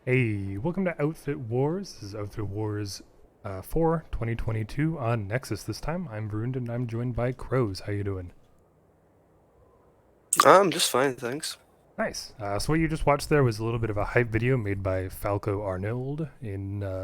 Hey, welcome to Outfit Wars. This is Outfit Wars 4 2022 on Nexus this time. I'm varunda and I'm joined by kRosZ. How you doing? I'm just fine, thanks. Nice. So what you just watched there was a little bit of a hype video made by Falco Arnold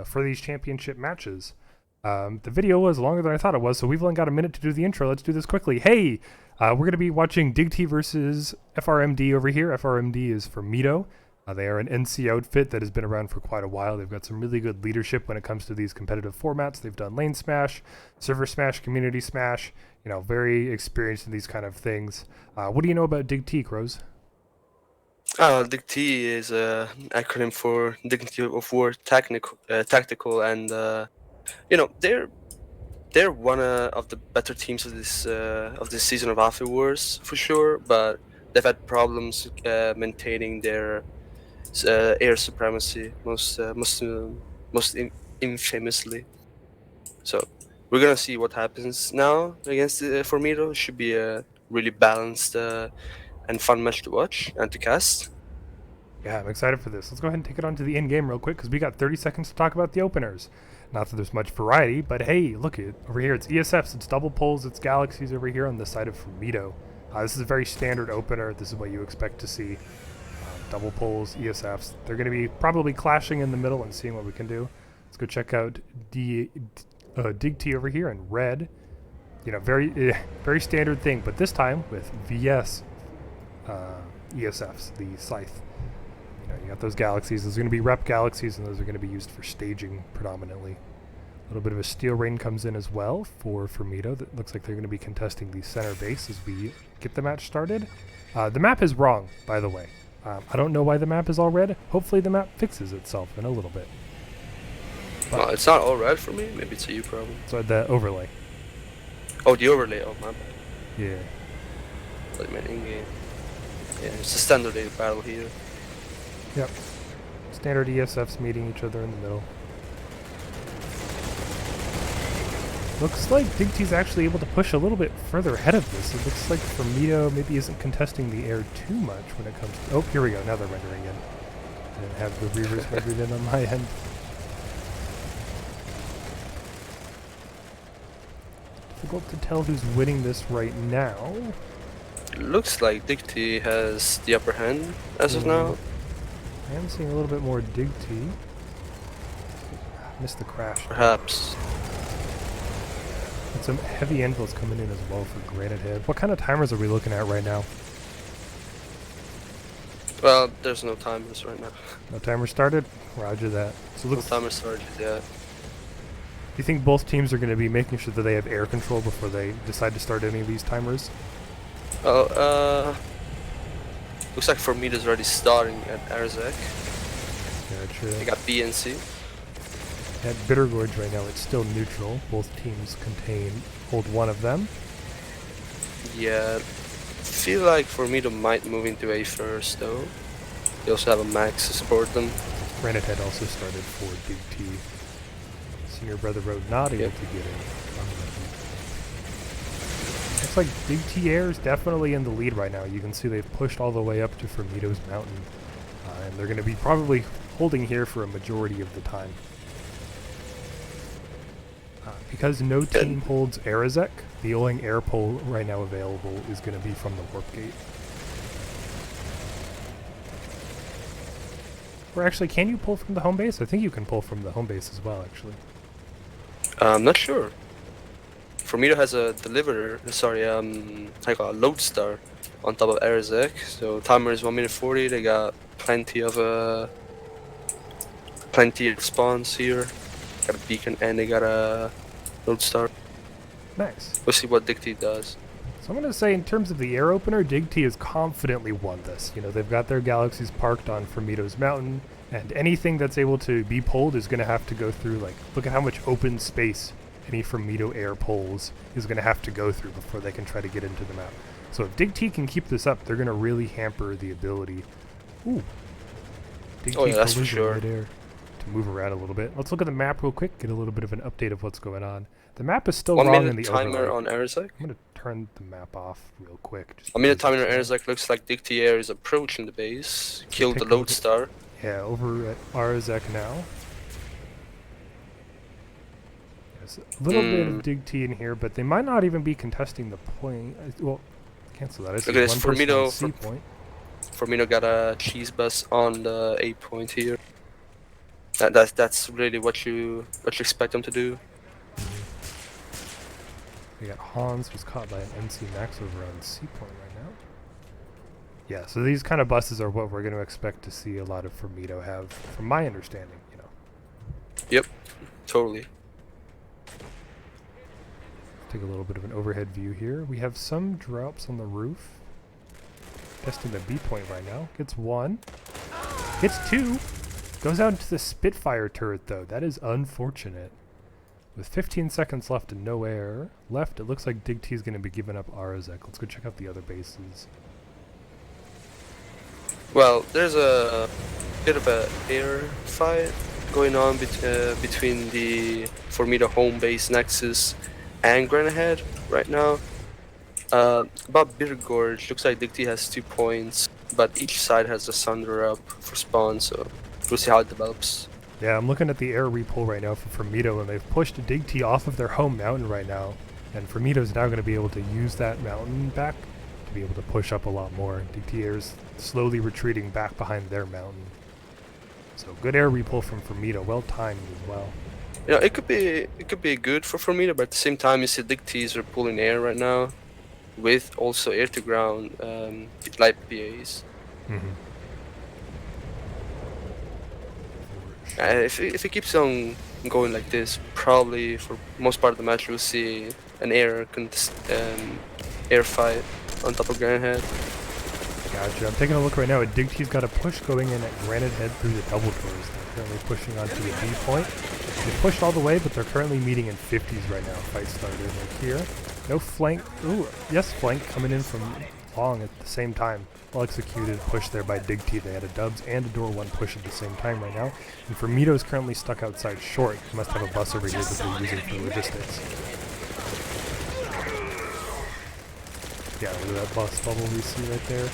for these championship matches. The video was longer than I thought it was, so we've only got a minute to do the intro. Let's do this quickly. Hey, we're going to be watching DIGT versus FRMD over here. FRMD is for Mito. They are an NC outfit that has been around for quite a while. They've got some really good leadership when it comes to these competitive formats. They've done lane smash, server smash, community smash. You know, very experienced in these kind of things. What do you know about DIGT, kRosZ? DIGT is an acronym for Dignity of War Tactical, and they're one of the better teams of this season of Alpha Wars for sure. But they've had problems maintaining their air supremacy, infamously. So we're gonna see what happens now against Formido. It should be a really balanced and fun match to watch and to cast. Yeah, I'm excited for this. Let's go ahead and take it on to the end game real quick because we got 30 seconds to talk about the openers. Not that there's much variety, but hey, look it over here. It's ESFs, it's double pulls, it's galaxies over here on the side of Formido. This is a very standard opener. This is what you expect to see. Double pulls, ESFs. They're going to be probably clashing in the middle and seeing what we can do. Let's go check out DIGT over here in red. You know, very standard thing, but this time with VS ESFs, the Scythe. You got those galaxies. Those are going to be rep galaxies, and those are going to be used for staging predominantly. A little bit of a steel rain comes in as well for Mito. That looks like they're going to be contesting the center base as we get the match started. The map is wrong, by the way. I don't know why the map is all red. Hopefully the map fixes itself in a little bit. Well, it's not all red for me. Maybe it's a you problem. So the overlay. Oh, the overlay. Oh, my bad. Yeah. Like my in-game. Yeah, it's a standard battle here. Yep. Standard ESFs meeting each other in the middle. Looks like DIGT's actually able to push a little bit further ahead of this. It looks like Formido maybe isn't contesting the air too much when it comes to... Oh, here we go. Now they're rendering in. I didn't have the reavers rendered in on my end. Difficult to tell who's winning this right now. Looks like DIGT has the upper hand as of now. I am seeing a little bit more DIGT. Missed the crash. Perhaps. And some heavy anvils coming in as well for Granite Head. What kind of timers are we looking at right now? Well, there's no timers right now. No timer started? Roger that. So No timer started yet. Do you think both teams are going to be making sure that they have air control before they decide to start any of these timers? Oh, looks like Formida's already starting at Arzek. Gotcha. They got B and C. At Bitter Gorge right now, it's still neutral. Both teams hold one of them. Yeah, feel like Formida might move into A first though. They also have a max to support them. Granite Head also started for Big T. Senior Brother Road not able to get in. Looks like Big T Air is definitely in the lead right now. You can see they've pushed all the way up to Formido's mountain. And they're going to be probably holding here for a majority of the time. Because no team holds Arazek, the only air pull right now available is going to be from the Warp Gate. Or actually, can you pull from the home base? I think you can pull from the home base as well, actually. I'm not sure. Formida has a deliverer, sorry, I got a lodestar on top of Arazek. So timer is 1 minute 40. They got plenty of spawns here. Got a beacon and they got a lodestar. Nice. We'll see what DIGT does. So I'm going to say in terms of the air opener, DIGT has confidently won this. You know, they've got their galaxies parked on Formido's mountain, and anything that's able to be pulled is going to have to go through, like, look at how much open space any Formido air pulls is going to have to go through before they can try to get into the map. So if DIGT can keep this up, they're going to really hamper the ability. Ooh. DIGT Oh yeah, that's for sure. Midair to move around a little bit. Let's look at the map real quick, get a little bit of an update of what's going on. The map is still wrong in the timer overlay. on Arazek. I'm going to turn the map off real quick. Timer on Arazek looks like DIGT Air is approaching the base. Killed the lodestar. Yeah, over at kRosZ now. There's a little bit of DIGT in here, but they might not even be contesting the point. Well, cancel that. I see Look at this, one person on C Formido. point. Formido got a cheese bus on the A point here. That's really what you expect them to do. We got Hans, who's caught by an NC Max over on C point right now. Yeah, so these kind of buses are what we're going to expect to see a lot of Formido have, from my understanding, you know. Yep, totally. Take a little bit of an overhead view here. We have some drops on the roof. Testing the B point right now. Gets one. Gets two. Goes out into the Spitfire turret though. That is unfortunate. With 15 seconds left and no air left, it looks like DIGT is going to be giving up kRosZ. Let's go check out the other bases. Well, there's a bit of a air fight going on between the Formido home base Nexus and Granite Head right now. About Bitter Gorge, looks like DIGT has 2 points, but each side has a Sunder up for spawn, so we'll see how it develops. Yeah, I'm looking at the air repull right now for Formido, and they've pushed DIGT off of their home mountain right now. And Formido's now going to be able to use that mountain back to be able to push up a lot more. DIGT air is slowly retreating back behind their mountain. So good air repull from Formido, well timed as well. You know, it could be good for Formido, but at the same time, you see DIGTs are pulling air right now, with also air to ground light PAs. If it keeps on going like this, probably for most part of the match we'll see an air fight on top of Granite Head. Gotcha. I'm taking a look right now at DIGT's got a push going in at Granite Head through the double doors. They're currently pushing onto the B point. They pushed all the way, but they're currently meeting in 50s right now. Fight started like here. No flank. Ooh, yes, flank coming in from long at the same time. Well executed push there by DIGT. They had a dubs and a door one push at the same time right now. And Formido's currently stuck outside short. He must have a bus over here that they're using for logistics. Yeah, look at that bus bubble we see right there.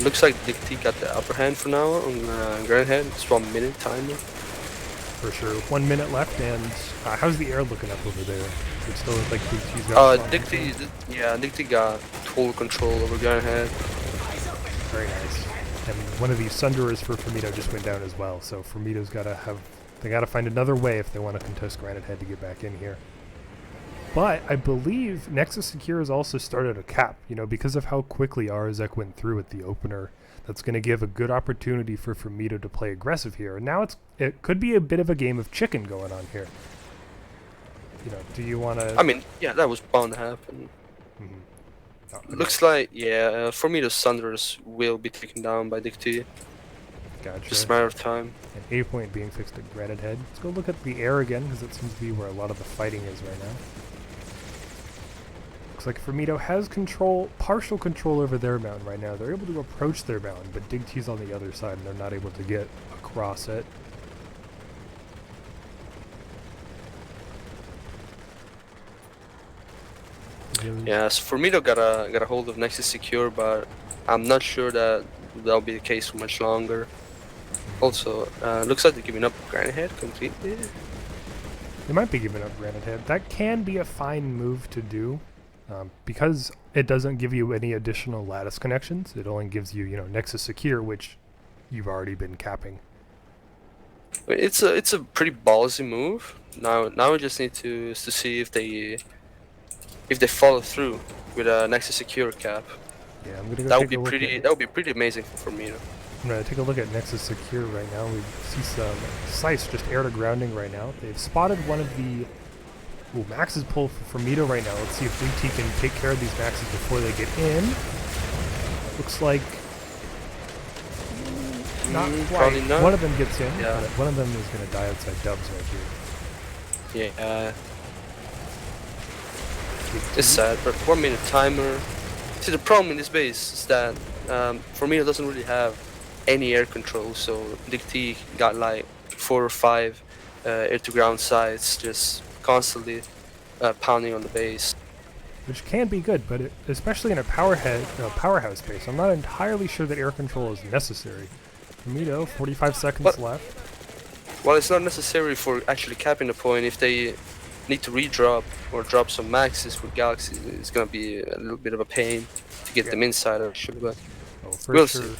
Looks like DIGT got the upper hand for now on Granite Head. It's 1 minute timer. For sure. 1 minute left, and how's the air looking up over there? Does it still look like DIGT's got DIGT got total control over Granite Head. Very nice. And one of these Sunderers for Formido just went down as well, so Formido's gotta find another way if they want to contest Granite Head to get back in here. But I believe Nexus Secure has also started a cap, you know, because of how quickly kRosZ went through with the opener. That's going to give a good opportunity for Formido to play aggressive here. And now it could be a bit of a game of chicken going on here. You know, do you want to... I mean, yeah, that was bound to happen. Looks like, yeah, Formido's Thunders will be taken down by DIGT. Gotcha. Just a matter of time. And A point being fixed at Granite Head. Let's go look at the air again, because it seems to be where a lot of the fighting is right now. Looks like Formido has partial control over their mountain right now. They're able to approach their mountain, but DIGT's on the other side, and they're not able to get across it. Yeah, so Formido got a hold of Nexus Secure, but I'm not sure that that'll be the case for much longer. Also, looks like they're giving up Granite Head completely. They might be giving up Granite Head. That can be a fine move to do, because it doesn't give you any additional lattice connections. It only gives you, Nexus Secure, which you've already been capping. It's a pretty ballsy move. Now we just need to see if they follow through with a Nexus Secure cap. Yeah, I'm gonna go that would be pretty amazing for me. I'm gonna take a look at Nexus Secure right now. We see some Slice just air to grounding right now. They've spotted one of the Max's pull for Formido right now. Let's see if DIGT can take care of these Maxes before they get in. Looks like not quite. Probably not. One of them gets in, yeah. But one of them is gonna die outside dubs right here. Yeah. It's sad, but 1 minute timer. See, the problem in this base is that Formido doesn't really have any air control, so DIGT got like 4 or 5 air-to-ground sites just constantly pounding on the base. Which can be good, but especially in a powerhouse base, I'm not entirely sure that air control is necessary. Mito, 45 seconds But left. well, it's not necessary for actually capping the point. If they need to redrop or drop some maxes for Galaxy, it's gonna be a little bit of a pain to get them inside actually, but Oh, for we'll sure. see.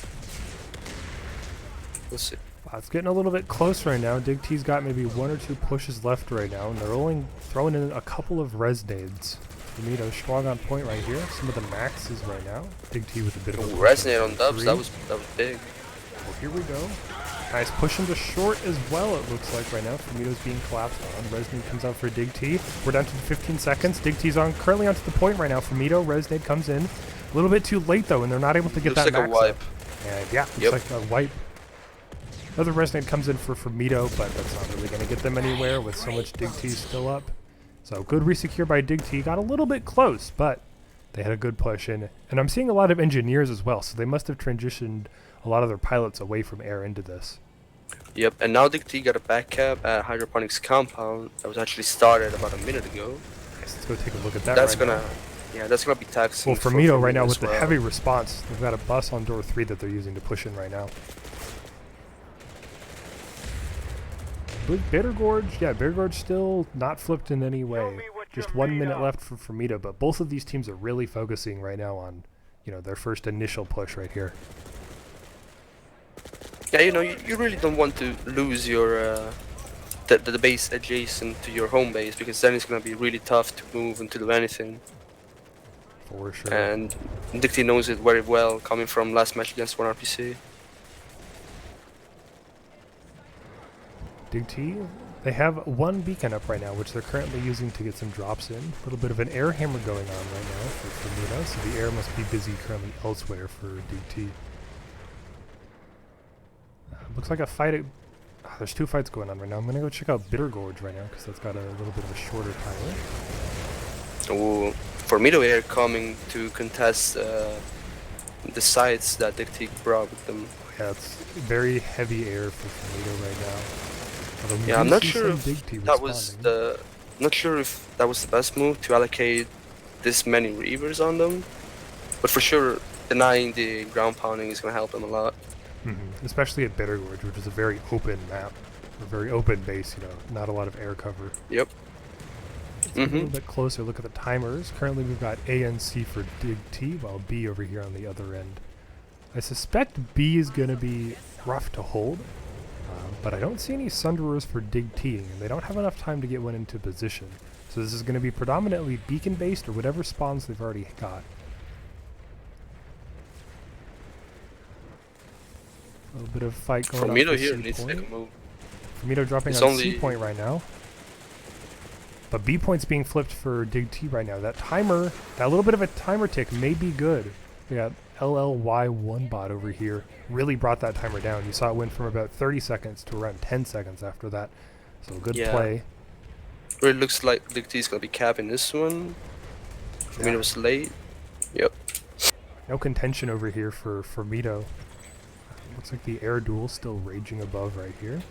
We'll see. Wow, it's getting a little bit close right now. DIGT's got maybe 1 or 2 pushes left right now, and they're only throwing in a couple of res nades. Mito strong on point right here. Some of the maxes right now. DIGT with a bit of a Resonate on dubs. three. That was big. Well, here we go. Nice push into short as well, it looks like right now. Mito's being collapsed on. Resnade comes out for DIGT. We're down to 15 seconds. DIGT's currently onto the point right now for Mito. Resnade comes in. A little bit too late though, and they're not able to get Looks that like a max wipe. up. And yeah, looks like a wipe. Another Resnade comes in for Mito, but that's not really going to get them anywhere with so much DIGT still up. So good resecure by DIGT. Got a little bit close, but they had a good push in. And I'm seeing a lot of engineers as well, so they must have transitioned a lot of their pilots away from air into this. Yep, and now DIGT got a back cap at Hydroponics Compound that was actually started about a minute ago. Nice, let's go take a look at that. That's right gonna, now. yeah, that's gonna be taxing. Well, for Mito right now as with the well. heavy response, they've got a bus on door 3 that they're using to push in right now. Bitter Gorge, yeah, Bitter Gorge still not flipped in any way. Just 1 minute left for Mito, but both of these teams are really focusing right now on, you know, their first initial push right here. Yeah, you know, you really don't want to lose your the base adjacent to your home base, because then it's gonna be really tough to move and to do anything. For sure. And DIGT knows it very well, coming from last match against 1RPC. DIGT, they have 1 beacon up right now, which they're currently using to get some drops in. A little bit of an air hammer going on right now for Mito, so the air must be busy currently elsewhere for DIGT. Looks like a fight. There's 2 fights going on right now. I'm gonna go check out Bitter Gorge right now because that's got a little bit of a shorter timer. Ooh, for Mito Air coming to contest the sites that DIGT brought with them. Yeah, it's very heavy air for Mito right now. Although we Yeah, do I'm not see sure some if DIGT that was responding. the. Not sure if that was the best move to allocate this many Reavers on them, but for sure denying the ground pounding is gonna help them a lot. Especially at Bitter Gorge, which is a very open map, a very open base. You know, not a lot of air cover. Yep. Let's get a little bit closer. Look at the timers. Currently, we've got A and C for DIGT, while B over here on the other end. I suspect B is going to be rough to hold, but I don't see any Sunderers for DIGT, and they don't have enough time to get one into position. So this is going to be predominantly beacon-based or whatever spawns they've already got. A little bit of fight going For on Mito for here C needs to point. make a move. Mito dropping It's on only- C point right now. But B point's being flipped for DIGT right now. That timer, that little bit of a timer tick may be good. We got LLY1 bot over here. Really brought that timer down. You saw it went from about 30 seconds to around 10 seconds after that. So good Yeah. play. Really looks like DIGT is gonna be capping this one. For Mito was late. Yep. No contention over here for Mito. Looks like the air duel still raging above right here.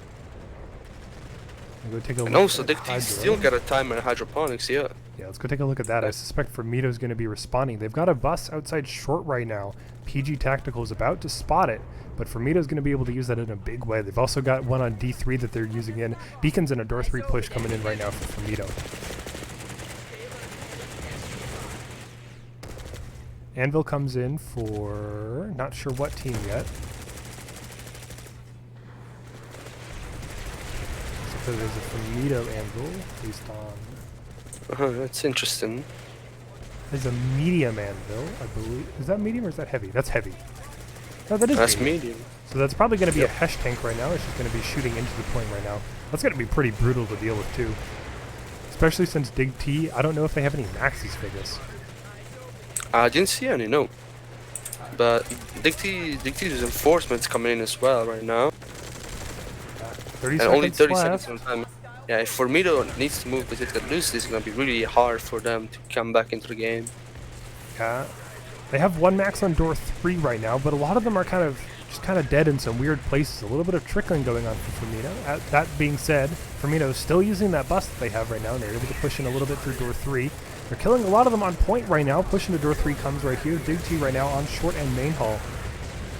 Go take a And look also at DIGT Hydro. still got a timer in Hydroponics, yeah. Yeah, let's go take a look at that. I suspect for Mito's going to be responding. They've got a bus outside short right now. PG Tactical is about to spot it, but for Mito's going to be able to use that in a big way. They've also got one on D3 that they're using in. Beacon's in a door 3 push coming in right now for Mito. Anvil comes in for not sure what team yet. So there's a Mito Anvil based on... That's interesting. There's a medium anvil, I believe. Is that medium or is that heavy? That's heavy. No, that is That's medium. medium. So that's probably going to be a Hesh tank right now. It's just going to be shooting into the point right now. That's going to be pretty brutal to deal with too. Especially since DIGT, I don't know if they have any maxes for this. I didn't see any, no. But DIGT's enforcement's coming in as well right now. 30 And seconds only 30 left. seconds on time. Yeah, if for Mito needs to move, but if they lose, this is gonna be really hard for them to come back into the game. Yeah. They have one max on door 3 right now, but a lot of them are kind of dead in some weird places. A little bit of trickling going on for Mito. That being said, Mito is still using that bus that they have right now, and they're able to push in a little bit through door 3. They're killing a lot of them on point right now. Pushing to door 3 comes right here. DIGT right now on short and main hall.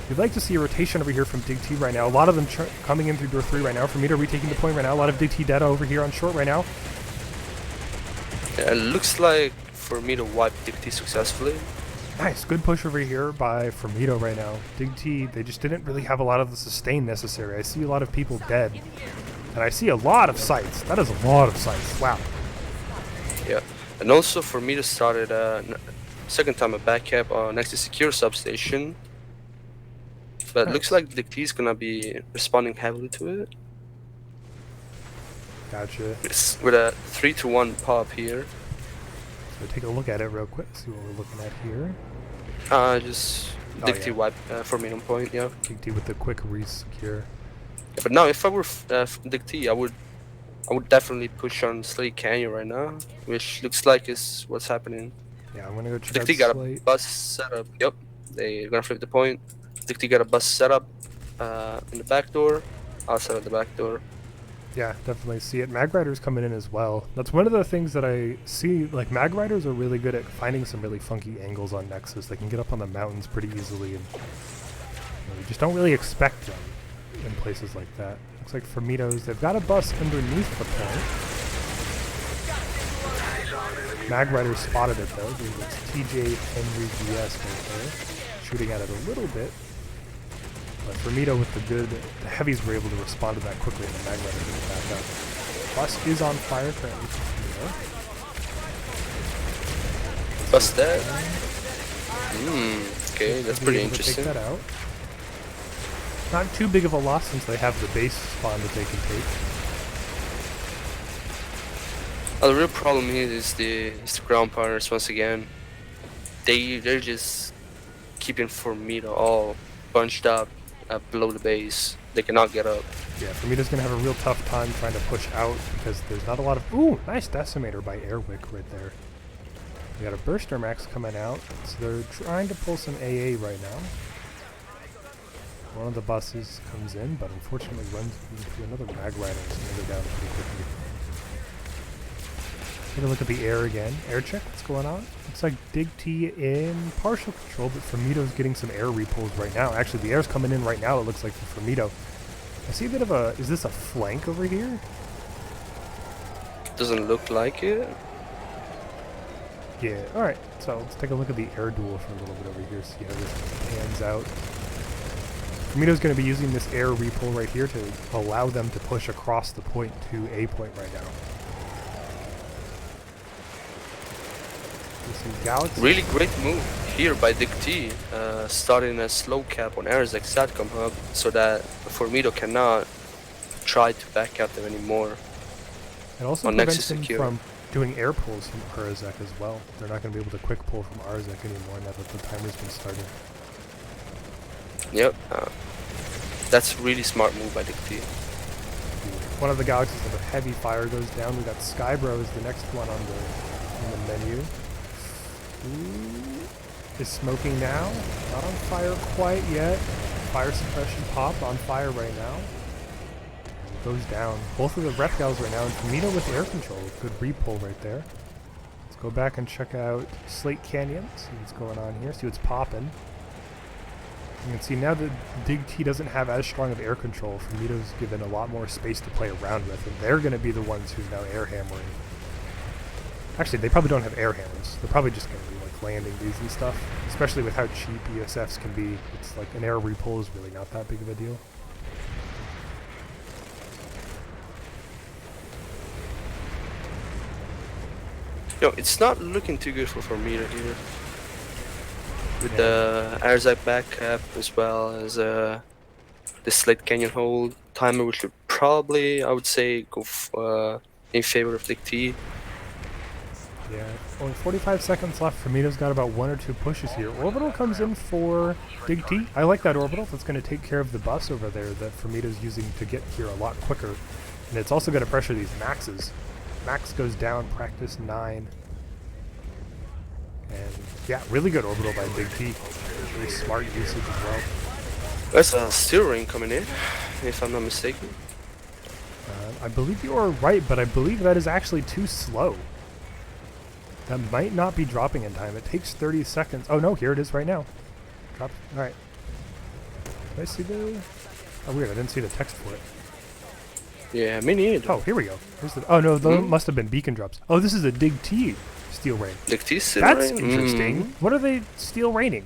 You'd like to see a rotation over here from DIGT right now. A lot of them coming in through door 3 right now. FRMD retaking the point right now. A lot of DIGT data over here on short right now. Yeah, it looks like for me to wipe DIGT successfully. Nice, good push over here by FRMD right now. DIGT, they just didn't really have a lot of the sustain necessary. I see a lot of people dead. And I see a lot of sites. That is a lot of sites. Wow. Yeah, and also for me to start it second time a back cap next to secure substation. But Nice. looks like DIGT is gonna be responding heavily to it. Gotcha. With a 3-to-1 pop here. So take a look at it real quick, see what we're looking at here. Just Oh, DIGT yeah. wipe for me on point, yeah. DIGT with the quick resecure. Yeah, but now if I were DIGT, I would definitely push on Slate Canyon right now, which looks like is what's happening. Yeah, I'm gonna go check out DIGT got a Slate. bus setup. Yep, they're gonna flip the point. DIGT got a bus setup in the back door, outside of the back door. Yeah, definitely see it. Mag Riders coming in as well. That's one of the things that I see. Like, Mag Riders are really good at finding some really funky angles on Nexus. They can get up on the mountains pretty easily, and you just don't really expect them in places like that. Looks like FRMD's, they've got a bus underneath the point. Mag Riders spotted it though. It's TJ Henry GS right there, shooting at it a little bit. But FRMD with the heavies were able to respond to that quickly, and the Mag Rider didn't back up. Bus is on fire currently from FRMD. Bus dead. Okay, that's pretty interesting. Take that out. Not too big of a loss since they have the base spawn that they can take. The real problem here is the ground partners once again. They're just keeping FRMD all bunched up below the base. They cannot get up. Yeah, FRMD's gonna have a real tough time trying to push out because there's not a lot of. Ooh, nice decimator by Airwick right there. We got a Burster Max coming out, so they're trying to pull some AA right now. One of the buses comes in, but unfortunately runs into another Mag Rider, so they go down pretty quickly. Take a look at the air again. Air check, what's going on? Looks like DIGT in partial control, but FRMD's getting some air repulls right now. Actually, the air's coming in right now, it looks like, for FRMD. I see a bit of a... Is this a flank over here? Doesn't look like it. Yeah, alright. So let's take a look at the air duel for a little bit over here, see how this pans out. FRMD's going to be using this air repull right here to allow them to push across the point to A point right now. Galaxy. Really great move here by DIGT, starting a slow cap on kRosZ SATCOM hub so that FRMD cannot try to back out them anymore. It also on prevents Nexus them secure. from doing air pulls from kRosZ as well. They're not going to be able to quick pull from kRosZ anymore now that the timer's been started. Yep, that's really smart move by DIGT. One of the galaxies with a heavy fire goes down. We got Skybro is the next one on the menu. Ooh, is smoking now. Not on fire quite yet. Fire suppression pop on fire right now. And goes down. Both of the reptiles right now. And FRMD with air control. Good repull right there. Let's go back and check out Slate Canyon. See what's going on here. See what's popping. You can see now that DIGT doesn't have as strong of air control. FRMD's given a lot more space to play around with. And they're going to be the ones who's now air hammering. Actually, they probably don't have air hammers. They're probably just going to be like landing these and stuff. Especially with how cheap ESFs can be. It's like an air repull is really not that big of a deal. No, it's not looking too good for FRMD here. With the kRosZ back cap as well as the Slate Canyon hold timer, which would probably, I would say, go in favor of DIGT. Yeah, only 45 seconds left. FRMD's got about 1 or 2 pushes here. Orbital comes in for DIGT. I like that Orbital. That's going to take care of the bus over there that FRMD's using to get here a lot quicker. And it's also going to pressure these Maxes. Max goes down, practice 9. And yeah, really good Orbital by DIGT. Very smart usage as well. There's a steel ring coming in, if I'm not mistaken. I believe you are right, but I believe that is actually too slow. That might not be dropping in time. It takes 30 seconds. Oh no, here it is right now. Drops. Alright. I see the... Oh, weird. I didn't see the text for it. Yeah, me neither. Oh, here we go. Here's the... Oh, no, those must have been beacon drops. Oh, this is a DIGT steel rain. DIGT steel That's rain? interesting. What are they steel raining?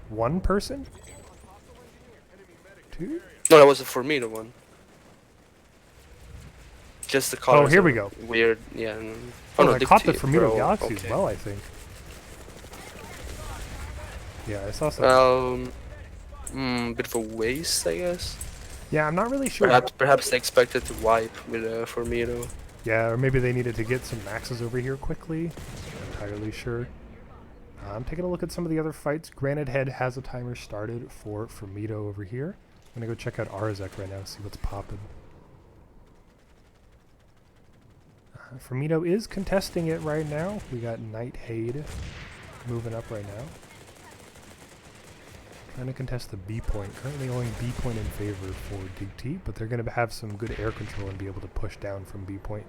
One person? Two? No, that was a Formido one. Just the colors. Oh, here we go. Weird, yeah. Oh, no, I caught the DIGT, Formido bro. Galaxy Okay. as well, I think. Yeah, I saw some. Bit of a waste, I guess. Yeah, I'm not really sure. Perhaps they expected to wipe with a Formido. Yeah, or maybe they needed to get some maxes over here quickly. Not entirely sure. I'm taking a look at some of the other fights. Granite Head has a timer started for Formido over here. I'm gonna go check out Arzek right now, see what's popping. Formido is contesting it right now. We got Nighthade moving up right now. Trying to contest the B point. Currently only B point in favor for DIGT, but they're going to have some good air control and be able to push down from B point.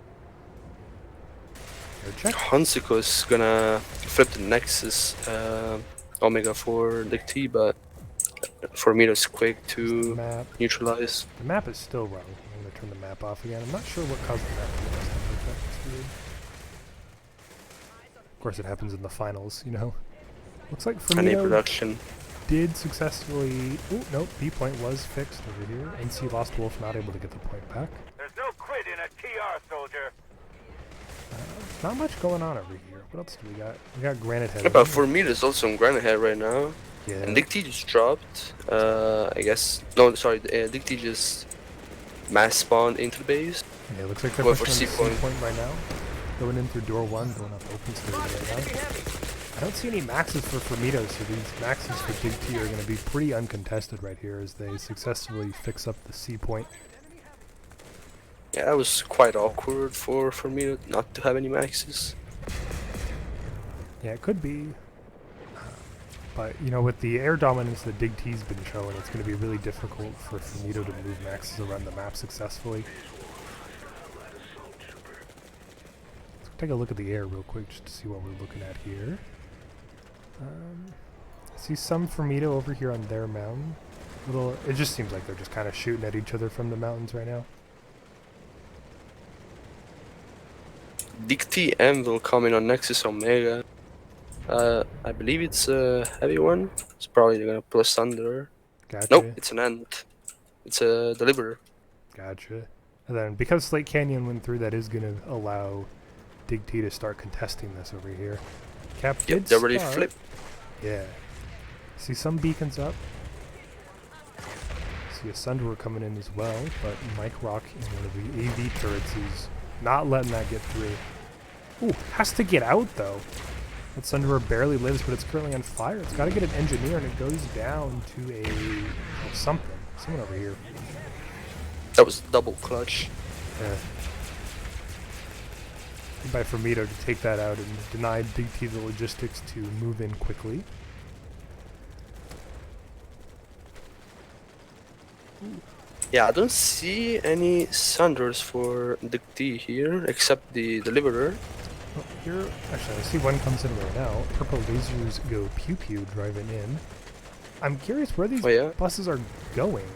Air check. Hansuko's gonna flip the Nexus Omega for DIGT, but Formido's quick to neutralize. The map is still wrong. I'm going to turn the map off again. I'm not sure what caused the map to do stuff like that. It's weird. Of course, it happens in the finals, you know. Looks like Formido production did successfully... Oh, nope, B point was fixed over here. NC Lost Wolf not able to get the point back. There's no quit in a TR, soldier. Not much going on over here. What else do we got? We got Granite Head. But Formido's also on Granite Head right now. Yeah. And DIGT just dropped. I guess... No, sorry, DIGT just mass spawned into the base. Yeah, looks like they're Going pushing for on the C point right now. Going in through door 1, going up open stage right now. I don't see any maxes for Formido, so these maxes for DIGT are going to be pretty uncontested right here as they successfully fix up the C point. Yeah, that was quite awkward for Formido not to have any maxes. Yeah, it could be. But, you know, with the air dominance that DIGT's been showing, it's going to be really difficult for Formido to move maxes around the map successfully. Let's take a look at the air real quick just to see what we're looking at here. I see some Formido over here on their mountain. It just seems like they're just kind of shooting at each other from the mountains right now. DIGT Anvil coming on Nexus Omega. I believe it's a heavy one. It's probably gonna plus Thunder. Gotcha. Nope, it's an Ant. It's a Deliverer. Gotcha. And then because Slate Canyon went through, that is going to allow DIGT to start contesting this over here. Cap Yep, did they already start. flipped. Yeah. See some beacons up. See a Sunderer coming in as well, but Mike Rock in one of the AV turrets is not letting that get through. Ooh, has to get out though. That Sunderer barely lives, but it's currently on fire. It's got to get an engineer, and it goes down to a something. Someone over here. That was double clutch. Yeah. By Formido to take that out and deny DIGT the logistics to move in quickly. Yeah, I don't see any Sunders for DIGT here, except the Deliverer. Oh, here, actually, I see one comes in right now. Purple lasers go pew pew driving in. I'm curious where these buses are going.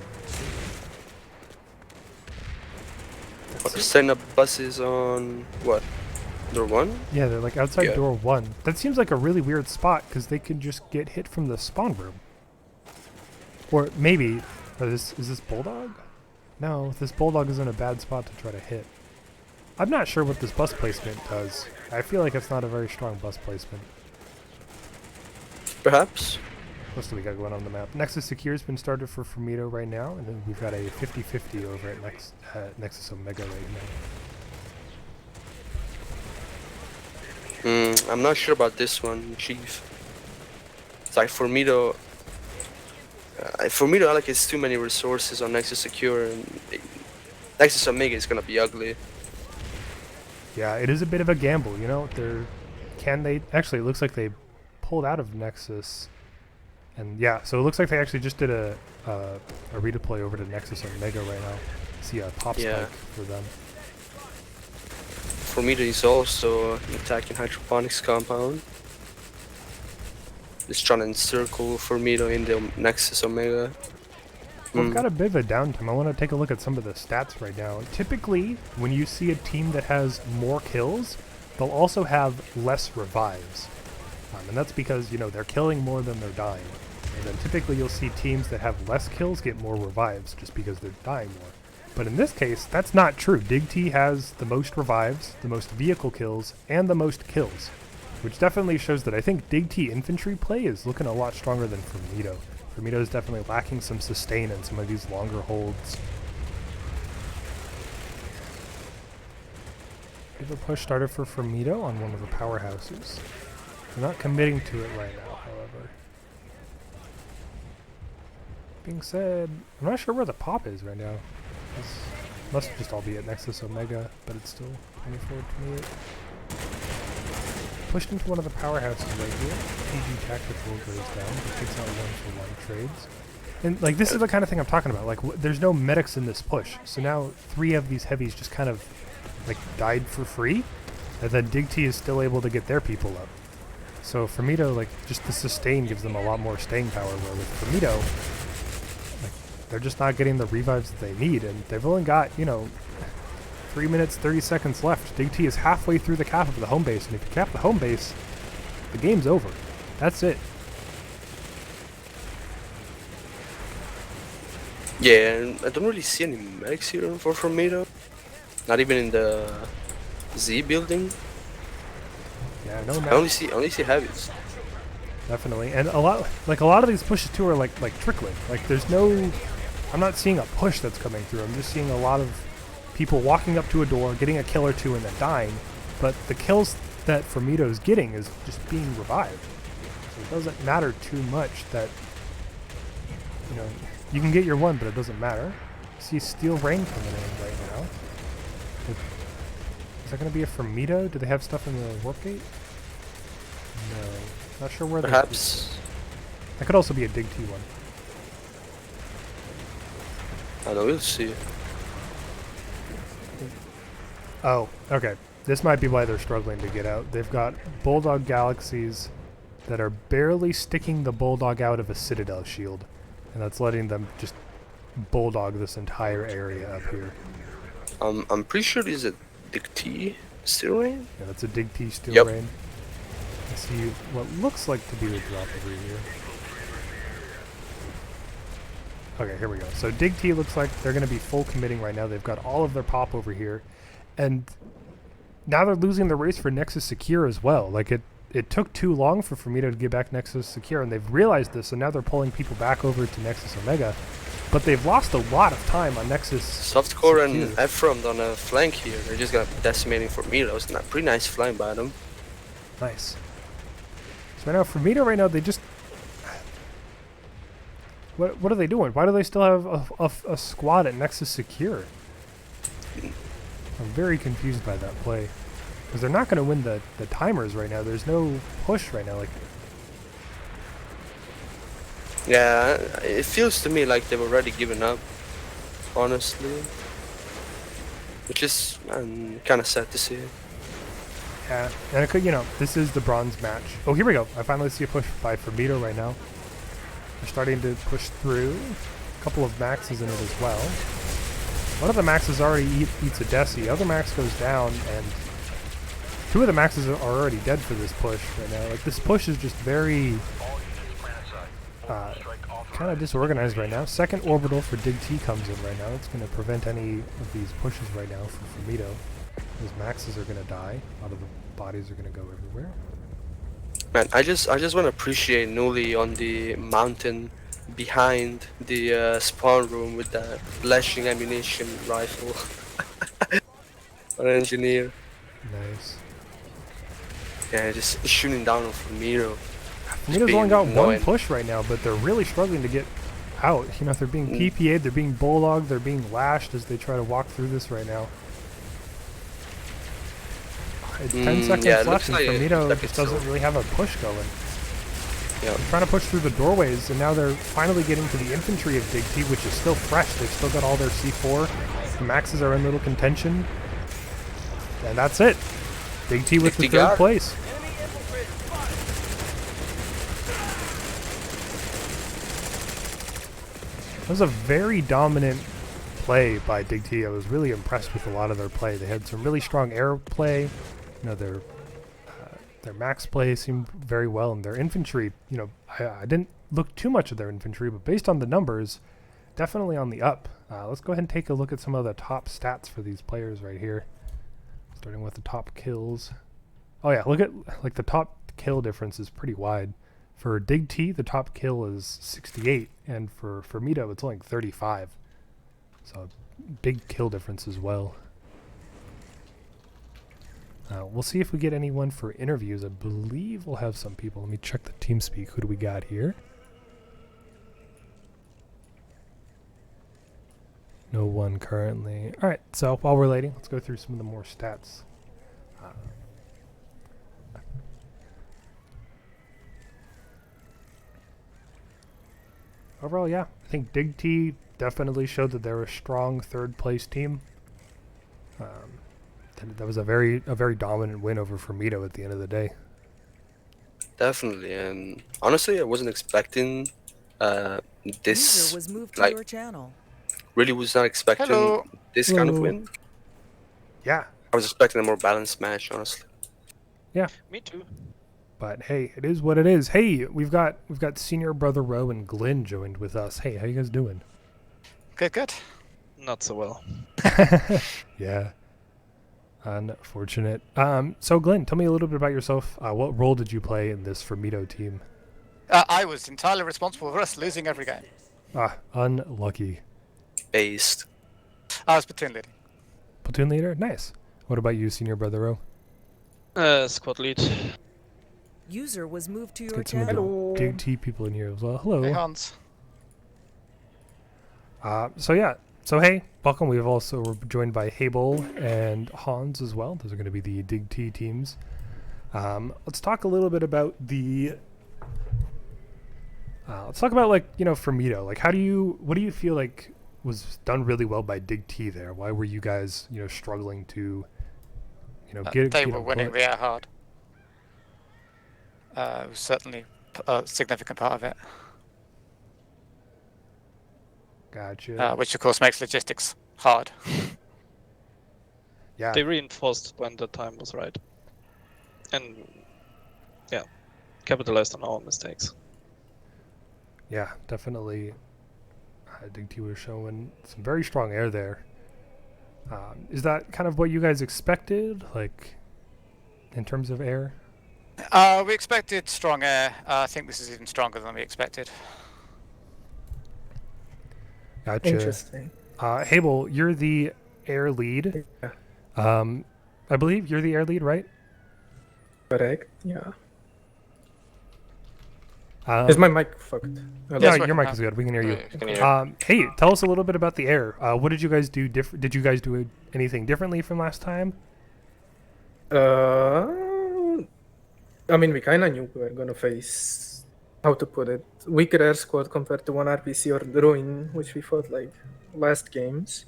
What, setting up buses on what? Door 1? Yeah, they're like outside door 1. That seems like a really weird spot because they can just get hit from the spawn room. Or maybe, is this Bulldog? No, this Bulldog is in a bad spot to try to hit. I'm not sure what this bus placement does. I feel like it's not a very strong bus placement. Perhaps. What else do we got going on the map? Nexus Secure has been started for Formido right now, and then we've got a 50-50 over at Nexus Omega right now. I'm not sure about this one, Chief. It's like Formido allocates too many resources on Nexus Secure, and Nexus Omega is gonna be ugly. Yeah, it is a bit of a gamble, you know. Actually, it looks like they pulled out of Nexus. And yeah, so it looks like they actually just did a redeploy over to Nexus Omega right now. See a pop spike for them. Formido is also attacking Hydroponics compound. Just trying to encircle Formido in the Nexus Omega. We've got a bit of a downtime. I want to take a look at some of the stats right now. Typically, when you see a team that has more kills, they'll also have less revives. And that's because, you know, they're killing more than they're dying. And then typically you'll see teams that have less kills get more revives just because they're dying more. But in this case, that's not true. DIGT has the most revives, the most vehicle kills, and the most kills. Which definitely shows that I think DIGT infantry play is looking a lot stronger than Formido. Formido is definitely lacking some sustain in some of these longer holds. We have a push started for Formido on one of the powerhouses. They're not committing to it right now, however. Being said, I'm not sure where the pop is right now. This must just all be at Nexus Omega, but it's still 24-28. Pushed into one of the powerhouses right here. PG Tactical goes down, but takes out 1-for-1 trades. And like this is the kind of thing I'm talking about. Like there's no medics in this push, so now 3 of these heavies just kind of like died for free, and then DIGT is still able to get their people up. So Formido, like just the sustain gives them a lot more staying power. Where with Formido, like they're just not getting the revives that they need, and they've only got 3 minutes 30 seconds left. DIGT is halfway through the cap of the home base, and if you cap the home base, the game's over. That's it. Yeah, and I don't really see any medics here for Formido. Not even in the Z building. Yeah, no. I only see heavies. Definitely, and a lot of these pushes too are like trickling. Like there's no, I'm not seeing a push that's coming through. I'm just seeing a lot of people walking up to a door, getting a kill or two, and then dying. But the kills that Formido's getting is just being revived. So it doesn't matter too much that, you can get your one, but it doesn't matter. See Steel Rain coming in right now. Is that going to be a Formido? Do they have stuff in the warp gate? No. Not sure where. Perhaps. That could also be a DIGT one. I know, we'll see. Oh, okay. This might be why they're struggling to get out. They've got Bulldog Galaxies that are barely sticking the Bulldog out of a Citadel shield. And that's letting them just Bulldog this entire area up here. I'm pretty sure this is a DIGT Steel Rain? Yeah, that's a DIGT Steel Yep. Rain. I see what looks like to be the drop over here. Okay, here we go. So DIGT looks like they're going to be full committing right now. They've got all of their pop over here. And now they're losing the race for Nexus Secure as well. Like it took too long for Formido to get back Nexus Secure, and they've realized this, and now they're pulling people back over to Nexus Omega. But they've lost a lot of time on Nexus Softcore Secure. and FRMD on a flank here. They're just gonna be decimating Formido. It's not pretty nice flying by them. Nice. So right now, Formido right now, they just... What are they doing? Why do they still have a squad at Nexus Secure? I'm very confused by that play. Because they're not going to win the timers right now. There's no push right now. Like, Yeah, it feels to me like they've already given up, honestly. Which is kind of sad to see. yeah. And it could, this is the bronze match. Oh, here we go. I finally see a push by Formido right now. They're starting to push through. A couple of maxes in it as well. One of the maxes already eats a Desi. Other max goes down, and 2 of the maxes are already dead for this push right now. Like, this push is just very kind of disorganized right now. Second orbital for DIGT comes in right now. It's going to prevent any of these pushes right now for Formido. Those maxes are going to die. A lot of the bodies are going to go everywhere. Man, I just want to appreciate Nuli on the mountain behind the spawn room with that lashing ammunition rifle. An engineer. Nice. Yeah, just shooting down on Formido. Formido's only got one push right now, but they're really struggling to get out. They're being PPA'd, they're being bulldogged, they're being lashed as they try to walk through this right now. 10 seconds left, and Formido just doesn't really have a push going. Yeah. They're trying to push through the doorways, and now they're finally getting to the infantry of DIGT, which is still fresh. They've still got all their C4. The maxes are in little contention. And that's it. DIGT with the third place. was a very dominant play by DIGT. I was really impressed with a lot of their play. They had some really strong air play. Their max play seemed very well, and their infantry, I didn't look too much at their infantry, but based on the numbers, definitely on the up. Let's go ahead and take a look at some of the top stats for these players right here. Starting with the top kills. Oh yeah, look at the top kill difference is pretty wide. For DIGT, the top kill is 68, and for Mito, it's only 35. So big kill difference as well. We'll see if we get anyone for interviews. I believe we'll have some people. Let me check the TeamSpeak. Who do we got here? No one currently. All right, so while we're waiting, let's go through some of the more stats. Overall, yeah, I think DIGT definitely showed that they're a strong third-place team. That was a very dominant win over Mito at the end of the day. Definitely, and honestly, I wasn't expecting this. Was moved to Like, your channel. really was not expecting Hello. this kind of win. Yeah, I was expecting a more balanced match, honestly. Me too. but hey, it is what it is. Hey, we've got Senior Brother Roe and Glenn joined with us. Hey, how you guys doing? Good. Not so well. Yeah. Unfortunate. So Glenn, tell me a little bit about yourself. What role did you play in this Mito team? I was entirely responsible for us losing every game. Unlucky. Based. I was platoon leading. Platoon leader? Nice. What about you, Senior Brother Roe? Squad lead. User was moved to Let's your get some of channel. the DIGT people in here as well. Hello. Hey, Hans. So hey, welcome. We've also joined by Habel and Hans as well. Those are going to be the DIGT teams. Let's talk a little bit about the. Let's talk about for Mito. Like, what do you feel like was done really well by DIGT there? Why were you guys struggling to They were winning the air hard. It was certainly a significant part of it. Gotcha. Which of course makes logistics hard. Yeah. They reinforced when the time was right. And yeah, capitalized on our mistakes. Yeah, definitely. DIGT was showing some very strong air there. Is that kind of what you guys expected, like, in terms of air? We expected strong air. I think this is even stronger than we expected. Gotcha. Interesting. Habel, you're the air lead. Yeah. I believe you're the air lead, right? Correct. Yeah. Um, Is my mic fucked? yeah, Yes, your working mic now. is good. We can hear you. Can you hear? Hey, tell us a little bit about the air. What did you guys do? Did you guys do anything differently from last time? I mean, we kind of knew we were gonna face, how to put it, weaker air squad compared to one RPC or the Ruin, which we fought like last games.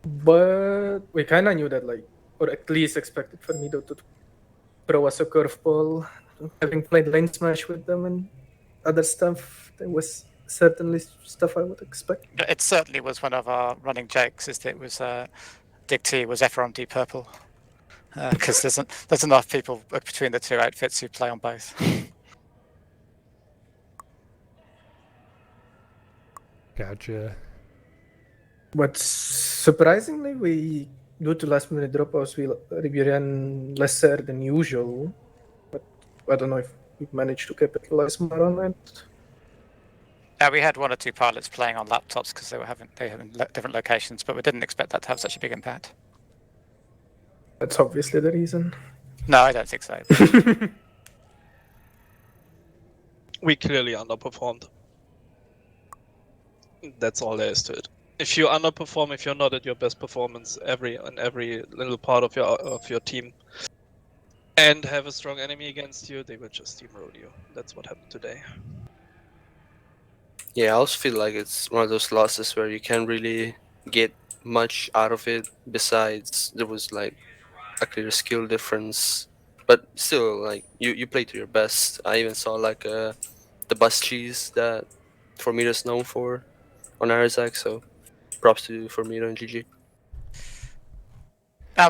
But we kind of knew that, like, or at least expected for Mito to throw us a curveball. Having played lane smash with them and other stuff, there was certainly stuff I would expect. It certainly was one of our running jokes, is that it was DIGT was FRMD purple. Because there's enough people between the two outfits who play on both. Gotcha. But surprisingly, we, due to last minute dropouts, we ran lesser than usual. But I don't know if we managed to capitalize more on it. We had one or two pilots playing on laptops because they had different locations, but we didn't expect that to have such a big impact. That's obviously the reason. No, I don't think so. We clearly underperformed. That's all there is to it. If you underperform, if you're not at your best performance every little part of your team, and have a strong enemy against you, they will just steamroll you. That's what happened today. Yeah, I also feel like it's one of those losses where you can't really get much out of it. Besides, there was like a clear skill difference, but still, like you played to your best. I even saw like the bus cheese that Formida's known for on Arzak. So props to Formida and GG.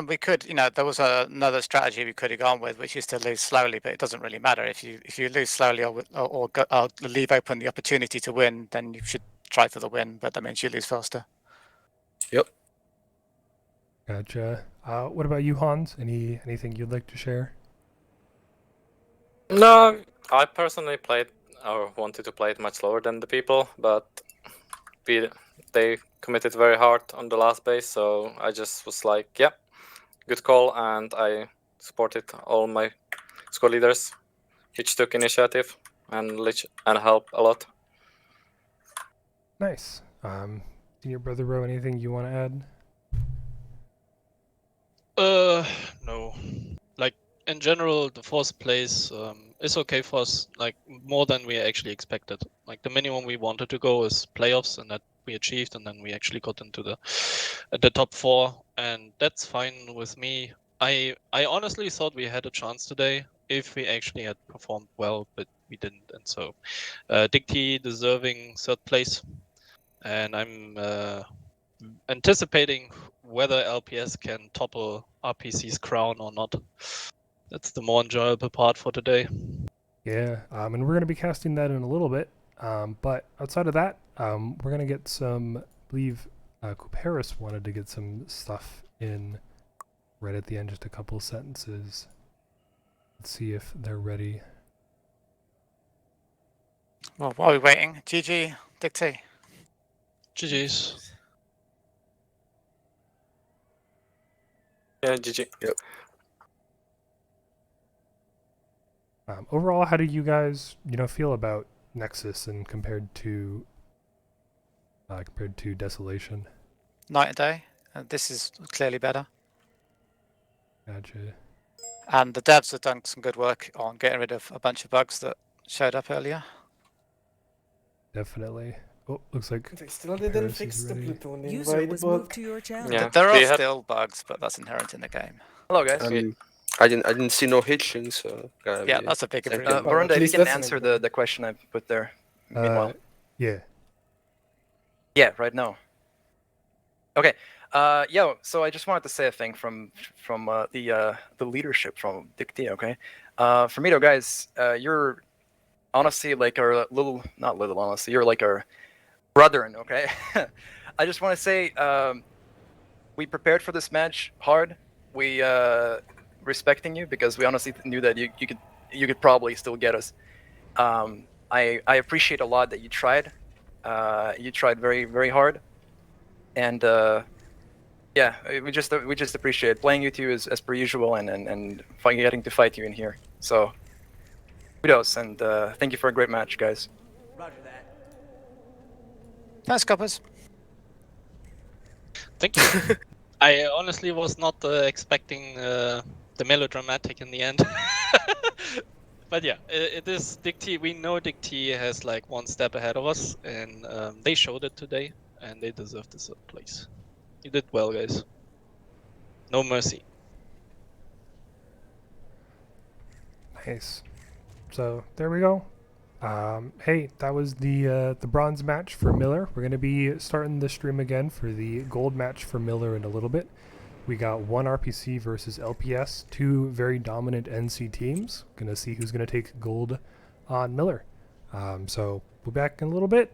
We could, there was another strategy we could have gone with, which is to lose slowly, but it doesn't really matter. If you lose slowly or leave open the opportunity to win, then you should try for the win, but that means you lose faster. Yep. Gotcha. What about you, Hans? Anything you'd like to share? No, I personally played or wanted to play it much slower than the people, but they committed very hard on the last base, so I just was like, yeah, good call, and I supported all my squad leaders, which took initiative and helped a lot. Nice. Senior Brother Bro, anything you want to add? No. Like, in general, the fourth place is okay for us, like, more than we actually expected. Like, the minimum we wanted to go is playoffs, and that we achieved, and then we actually got into the top 4, and that's fine with me. I honestly thought we had a chance today if we actually had performed well, but we didn't, and so DIGT deserving 3rd place, and I'm anticipating whether LPS can topple RPC's crown or not. That's the more enjoyable part for today. Yeah, and we're going to be casting that in a little bit. But outside of that, we're going to get some, I believe kRosZ wanted to get some stuff in right at the end, just a couple sentences. Let's see if they're ready. Well, while we're waiting, GG, DIGT. GG's. Yeah, GG. Yep. Overall, how do you guys, feel about Nexus and compared to Desolation? Night and day. This is clearly better. Gotcha. And the devs have done some good work on getting rid of a bunch of bugs that showed up earlier. Definitely. Oh, looks like They still kRosZ didn't is fix the ready. plutonium User invite was bug. moved to your channel. Yeah. There We are had- still bugs, but that's inherent in the game. Hello, guys. I didn't see no hitching, so gotta Yeah, be that's a big Thank improvement. you. Varunda, At if you least can that's an answer improvement. the question I put there. Meanwhile. Yeah. Yeah, right now. Okay. So I just wanted to say a thing from the leadership from DIGT. Okay. For me, though, guys, you're honestly like our not little, honestly, you're like our brethren. Okay. I just want to say, we prepared for this match hard. We respecting you because we honestly knew that you could probably still get us. I appreciate a lot that you tried. You tried very, very hard, and yeah, we just appreciate playing you two as per usual, and getting to fight you in here. So kudos, and thank you for a great match, guys. Roger that. Thanks, Coppers. Thank you. I honestly was not expecting the melodramatic in the end. But yeah, it is DIGT. We know DIGT has like one step ahead of us, and they showed it today, and they deserve the 3rd place. You did well, guys. No mercy. Nice. So there we go. Hey, that was the bronze match for Miller. We're gonna be starting the stream again for the gold match for Miller in a little bit. We got 1 RPC versus LPS, 2 very dominant NC teams. Gonna see who's gonna take gold on Miller. So we'll be back in a little bit.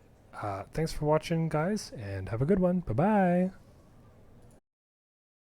Thanks for watching, guys, and have a good one. Bye bye.